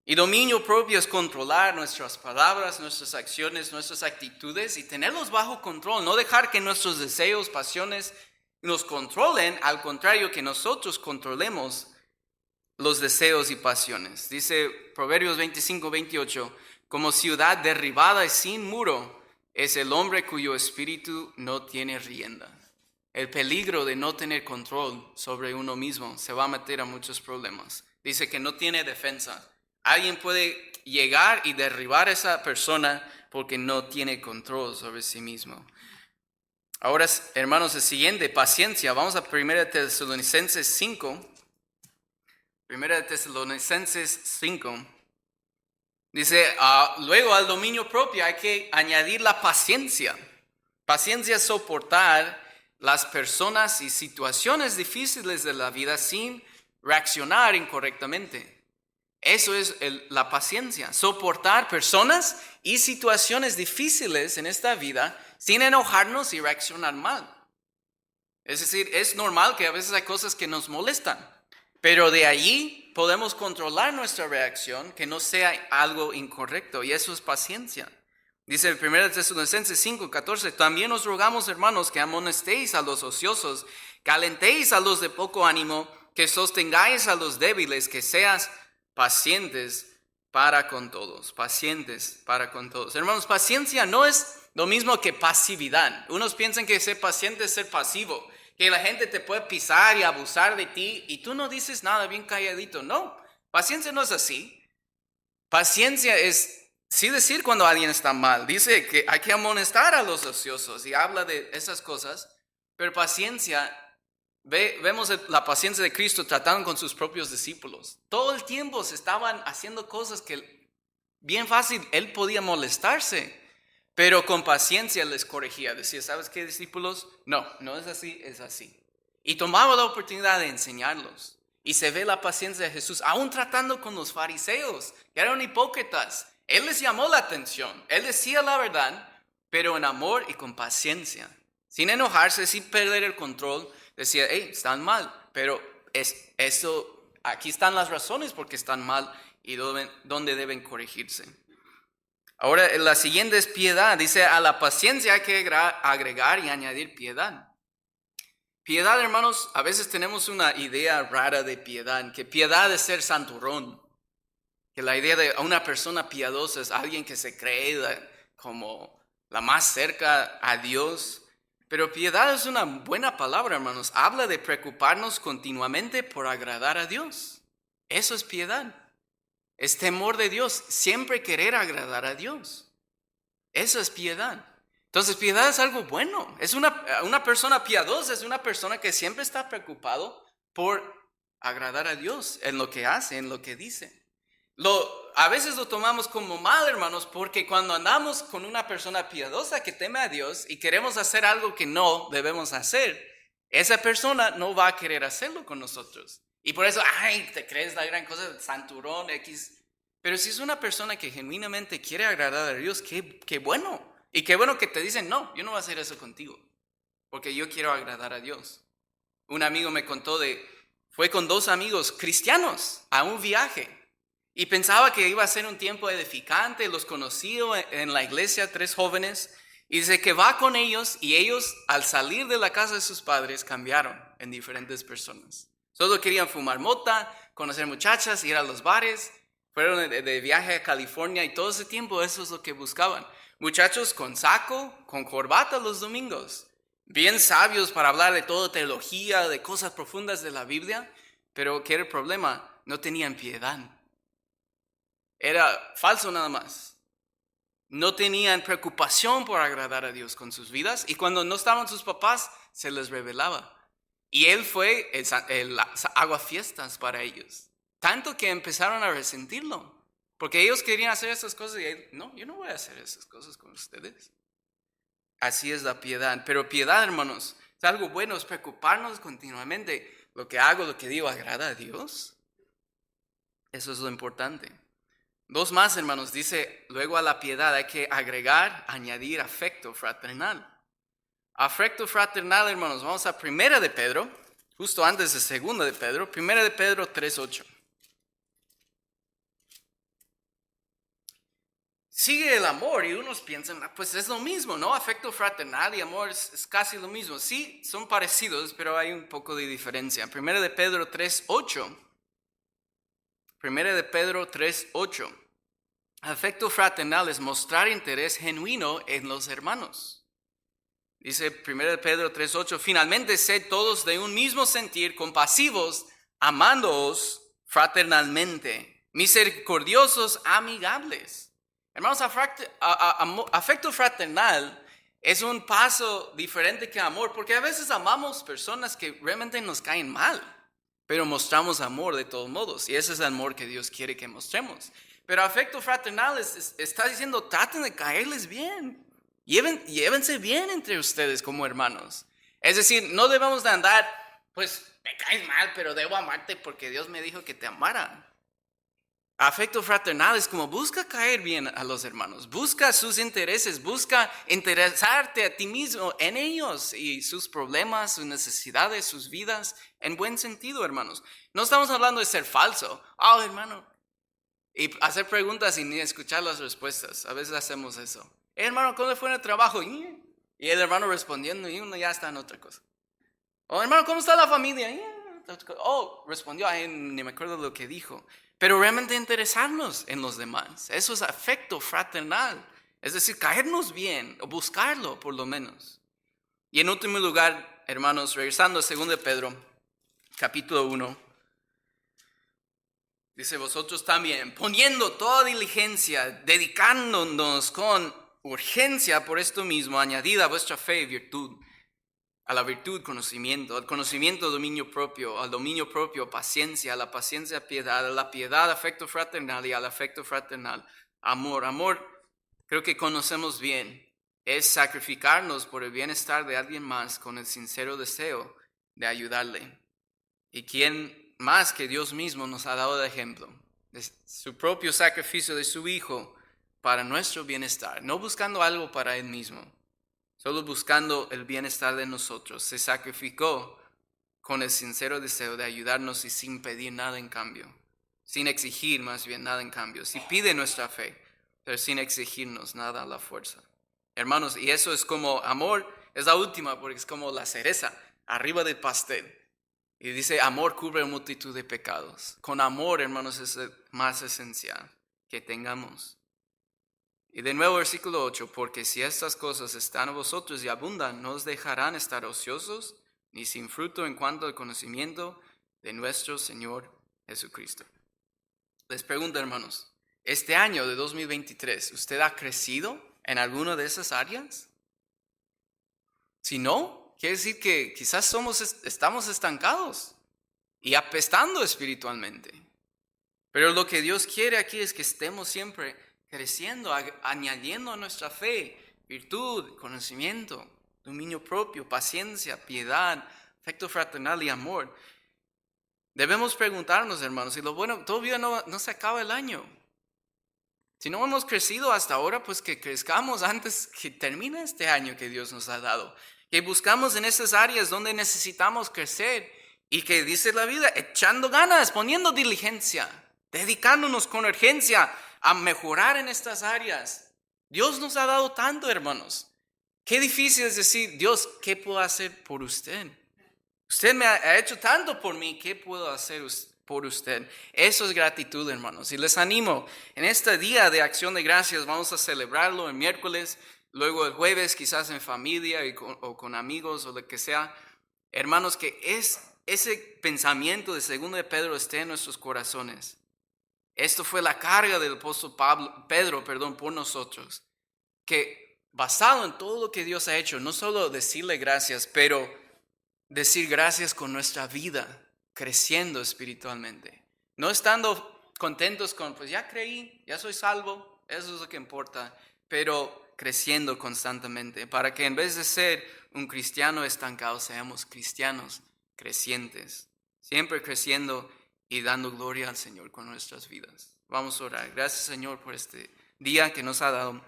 Y dominio propio es controlar nuestras palabras, nuestras acciones, nuestras actitudes y tenerlos bajo control. No dejar que nuestros deseos, pasiones nos controlen, al contrario que nosotros controlemos los deseos y pasiones. Dice Proverbios 25-28, como ciudad derribada y sin muro es el hombre cuyo espíritu no tiene rienda. El peligro de no tener control sobre uno mismo se va a meter a muchos problemas. Dice que no tiene defensa. Alguien puede llegar y derribar a esa persona porque no tiene control sobre sí mismo. Ahora, hermanos, el siguiente, paciencia. Vamos a 1 Tesalonicenses 5. 1 Tesalonicenses 5. Dice, luego al dominio propio hay que añadir la paciencia. Paciencia es soportar las personas y situaciones difíciles de la vida sin reaccionar incorrectamente. Eso es la paciencia, soportar personas y situaciones difíciles en esta vida sin enojarnos y reaccionar mal. Es decir, es normal que a veces hay cosas que nos molestan, pero de allí podemos controlar nuestra reacción, que no sea algo incorrecto, y eso es paciencia. Dice el 1 Tesalonicenses 5:14, también os rogamos, hermanos, que amonestéis a los ociosos, que alentéis a los de poco ánimo, que sostengáis a los débiles, que seas pacientes para con todos. Pacientes para con todos. Hermanos, paciencia no es lo mismo que pasividad. Unos piensan que ser paciente es ser pasivo, que la gente te puede pisar y abusar de ti y tú no dices nada, bien calladito. No, paciencia no es así. Paciencia es sí decir cuando alguien está mal. Dice que hay que amonestar a los ociosos y habla de esas cosas, pero paciencia, vemos la paciencia de Cristo tratando con sus propios discípulos. Todo el tiempo se estaban haciendo cosas que bien fácil él podía molestarse, pero con paciencia les corregía. Decía, ¿sabes qué, discípulos? No es así, es así. Y tomaba la oportunidad de enseñarlos. Y se ve la paciencia de Jesús, aún tratando con los fariseos, que eran hipócritas. Él les llamó la atención, él decía la verdad, pero en amor y con paciencia. Sin enojarse, sin perder el control, decía, hey, están mal, pero aquí están las razones por qué están mal y dónde deben corregirse. Ahora, la siguiente es piedad. Dice, a la paciencia hay que agregar y añadir piedad. Piedad, hermanos, a veces tenemos una idea rara de piedad, que piedad es ser santurrón. Que la idea de una persona piadosa es alguien que se cree como la más cerca a Dios. Pero piedad es una buena palabra, hermanos. Habla de preocuparnos continuamente por agradar a Dios. Eso es piedad. Es temor de Dios, siempre querer agradar a Dios. Eso es piedad. Entonces, piedad es algo bueno. Es una persona piadosa, es una persona que siempre está preocupado por agradar a Dios en lo que hace, en lo que dice. A veces lo tomamos como mal, hermanos, porque cuando andamos con una persona piadosa que teme a Dios y queremos hacer algo que no debemos hacer, esa persona no va a querer hacerlo con nosotros. Y por eso, te crees la gran cosa, santurrón, X. Pero si es una persona que genuinamente quiere agradar a Dios, qué bueno. Y qué bueno que te dicen, no, yo no voy a hacer eso contigo, porque yo quiero agradar a Dios. Un amigo me contó fue con 2 amigos cristianos a un viaje. Y pensaba que iba a ser un tiempo edificante, los conocí en la iglesia, 3 jóvenes, Y dice que va con ellos y ellos al salir de la casa de sus padres cambiaron en diferentes personas. Solo querían fumar mota, conocer muchachas, ir a los bares. Fueron de viaje a California y todo ese tiempo eso es lo que buscaban. Muchachos con saco, con corbata los domingos. Bien sabios para hablar de toda teología, de cosas profundas de la Biblia. Pero ¿qué era el problema? No tenían piedad. Era falso nada más. No tenían preocupación por agradar a Dios con sus vidas. Y cuando no estaban sus papás, se les revelaba. Y él fue el aguafiestas para ellos. Tanto que empezaron a resentirlo. Porque ellos querían hacer esas cosas y él, no, yo no voy a hacer esas cosas con ustedes. Así es la piedad. Pero piedad, hermanos, es algo bueno, es preocuparnos continuamente. Lo que hago, lo que digo, ¿agrada a Dios? Eso es lo importante. Dos más, hermanos, dice, luego a la piedad hay que agregar, añadir afecto fraternal. Afecto fraternal, hermanos, vamos a 1 de Pedro, justo antes de 2 de Pedro, 1 de Pedro 3:8. Sigue el amor y unos piensan, pues es lo mismo, ¿no? Afecto fraternal y amor es casi lo mismo. Sí, son parecidos, pero hay un poco de diferencia. 1 de Pedro 3:8. 1 de Pedro 3:8. Afecto fraternal es mostrar interés genuino en los hermanos. Dice 1 de Pedro 3:8, finalmente sed todos de un mismo sentir, compasivos, amándoos fraternalmente, misericordiosos, amigables. Hermanos, afecto fraternal es un paso diferente que amor, porque a veces amamos personas que realmente nos caen mal, pero mostramos amor de todos modos, y ese es el amor que Dios quiere que mostremos. Pero afecto fraternal está diciendo, traten de caerles bien. Llévense bien entre ustedes como hermanos. Es decir, no debemos de andar, pues me caes mal, pero debo amarte porque Dios me dijo que te amara. Afecto fraternal es como busca caer bien a los hermanos, busca sus intereses, busca interesarte a ti mismo en ellos y sus problemas, sus necesidades, sus vidas, en buen sentido, hermanos. No estamos hablando de ser falso. Hermano, y hacer preguntas y ni escuchar las respuestas. A veces hacemos eso. Hermano, ¿cómo fue en el trabajo? Y el hermano respondiendo y uno ya está en otra cosa. Hermano, ¿cómo está la familia? Respondió, ni me acuerdo lo que dijo. Pero realmente interesarnos en los demás. Eso es afecto fraternal. Es decir, caernos bien, o buscarlo por lo menos. Y en último lugar, hermanos, regresando a 2 de Pedro, capítulo 1. Dice, vosotros también, poniendo toda diligencia, dedicándonos con urgencia por esto mismo, añadida a vuestra fe virtud, a la virtud conocimiento, al conocimiento dominio propio, al dominio propio paciencia, a la paciencia piedad, a la piedad afecto fraternal y al afecto fraternal amor. Amor, creo que conocemos bien, es sacrificarnos por el bienestar de alguien más con el sincero deseo de ayudarle. ¿Y quién más que Dios mismo nos ha dado de ejemplo? De su propio sacrificio de su Hijo para nuestro bienestar, no buscando algo para Él mismo, solo buscando el bienestar de nosotros. Se sacrificó con el sincero deseo de ayudarnos y sin pedir nada en cambio, sin exigir más bien nada en cambio. Sí pide nuestra fe, pero sin exigirnos nada a la fuerza. Hermanos, y eso es como amor, es la última porque es como la cereza arriba del pastel. Y dice, amor cubre multitud de pecados. Con amor, hermanos, es más esencial que tengamos. Y de nuevo, versículo 8, porque si estas cosas están a vosotros y abundan, no os dejarán estar ociosos ni sin fruto en cuanto al conocimiento de nuestro Señor Jesucristo. Les pregunto, hermanos, este año de 2023, ¿usted ha crecido en alguna de esas áreas? Si no, quiere decir que quizás estamos estancados y apestando espiritualmente. Pero lo que Dios quiere aquí es que estemos siempre creciendo, añadiendo a nuestra fe virtud, conocimiento, dominio propio, paciencia, piedad, afecto fraternal y amor. Debemos preguntarnos, hermanos, y lo bueno, todavía no se acaba el año. Si no hemos crecido hasta ahora, pues que crezcamos antes que termine este año que Dios nos ha dado. Que buscamos en esas áreas donde necesitamos crecer y que dice la Biblia, echando ganas, poniendo diligencia, dedicándonos con urgencia a mejorar en estas áreas. Dios nos ha dado tanto, hermanos. Qué difícil es decir, Dios, ¿qué puedo hacer por usted? Usted me ha hecho tanto por mí, ¿qué puedo hacer por usted? Eso es gratitud, hermanos. Y les animo, en este día de acción de gracias vamos a celebrarlo el miércoles, luego el jueves quizás en familia o con amigos o lo que sea. Hermanos, que ese pensamiento de 2 de Pedro esté en nuestros corazones. Esto fue la carga del apóstol Pedro, por nosotros. Que basado en todo lo que Dios ha hecho, no solo decirle gracias, pero decir gracias con nuestra vida, creciendo espiritualmente. No estando contentos con, pues ya creí, ya soy salvo, eso es lo que importa, pero creciendo constantemente, para que en vez de ser un cristiano estancado, seamos cristianos crecientes, siempre creciendo y dando gloria al Señor con nuestras vidas. Vamos a orar. Gracias, Señor, por este día que nos ha dado.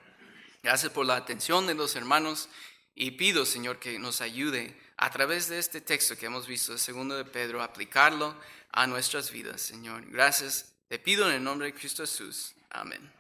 Gracias por la atención de los hermanos y pido, Señor, que nos ayude a través de este texto que hemos visto de 2 de Pedro, a aplicarlo a nuestras vidas, Señor. Gracias. Te pido en el nombre de Cristo Jesús. Amén.